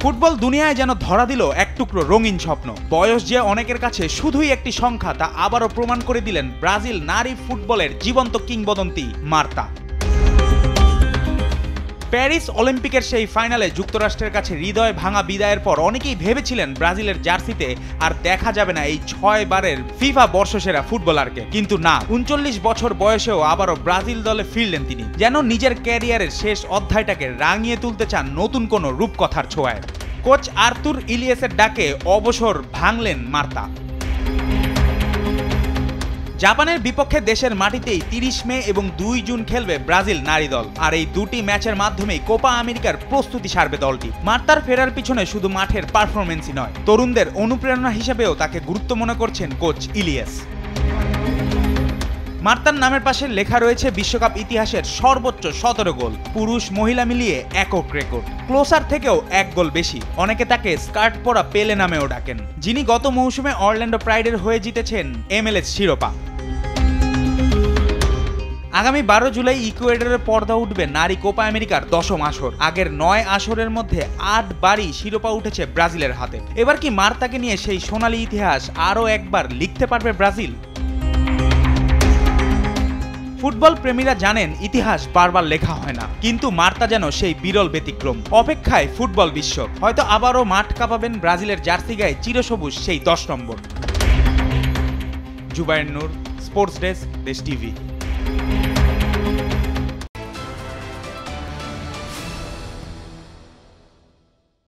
Football দুনিয়ায় যেন ধরা দিল এক টুকরো রঙিন স্বপ্ন। বয়স যে অনেকের কাছে শুধুই একটি সংখ্যা তা আবারও প্রমাণ করে দিলেন ব্রাজিল নারী ফুটবলের জীবন্ত কিংবদন্তি মার্তা। প্যারিস অলিম্পিকের সেই ফাইনালে যুক্তরাষ্ট্রের কাছে হৃদয় ভাঙা বিদায়ের পর অনেকেই ভেবেছিলেন ব্রাজিলের জার্সিতে আর দেখা যাবে না এই 6 বারের ফিফা বর্ষসেরা ফুটবলারকে, কিন্তু না, 39 বছর বয়সেও আবারও ব্রাজিল দলে ফিরলেন তিনি, যেন নিজের ক্যারিয়ারের শেষ অধ্যায়টাকে রাঙিয়ে তুলতে চান নতুন কোনো রূপকথার ছোঁয়ায়। কোচ আর্তুর ইলিয়েসের ডাকে অবসর ভাঙলেন মার্তা। জাপানের বিপক্ষে দেশের মাটিতেই 30 মে এবং 2 জুন খেলবে ব্রাজিল নারী দল, আর এই দুটি ম্যাচের মাধ্যমেই কোপা আমেরিকার প্রস্তুতি সারবে দলটি। মার্তার ফেরার পিছনে শুধু মাঠের পারফরমেন্সই নয়, তরুণদের অনুপ্রেরণা হিসেবেও তাকে গুরুত্ব মনে করছেন কোচ ইলিয়েস। মার্তার নামের পাশে লেখা রয়েছে বিশ্বকাপ ইতিহাসের সর্বোচ্চ 17 গোল, পুরুষ মহিলা মিলিয়ে একক রেকর্ড। ক্লোসার থেকেও 1 গোল বেশি। অনেকে তাকে স্কার্ট পরা পেলে নামেও ডাকেন, যিনি গত মৌসুমে অরল্যান্ডো প্রাইডের হয়ে জিতেছেন MLS শিরোপা। আগামী 12 জুলাই ইকুয়েডরের পর্দা উঠবে নারী কোপা আমেরিকার 10ম আসর। আগের 9 আসরের মধ্যে 8 বারই শিরোপা উঠেছে ব্রাজিলের হাতে। এবার কি মার্তাকে নিয়ে সেই সোনালী ইতিহাস আরও একবার লিখতে পারবে ব্রাজিল? ফুটবল প্রেমীরা জানেন ইতিহাস বারবার লেখা হয় না, কিন্তু মার্তা যেন সেই বিরল ব্যতিক্রম। অপেক্ষায় ফুটবল বিশ্ব, হয়তো আবারও মাঠ কাঁপাবেন ব্রাজিলের জার্সি গায়ে চিরসবুজ সেই 10 নম্বর। জুবায়ের নূর, স্পোর্টস ডেস্ক, দেশ টিভি।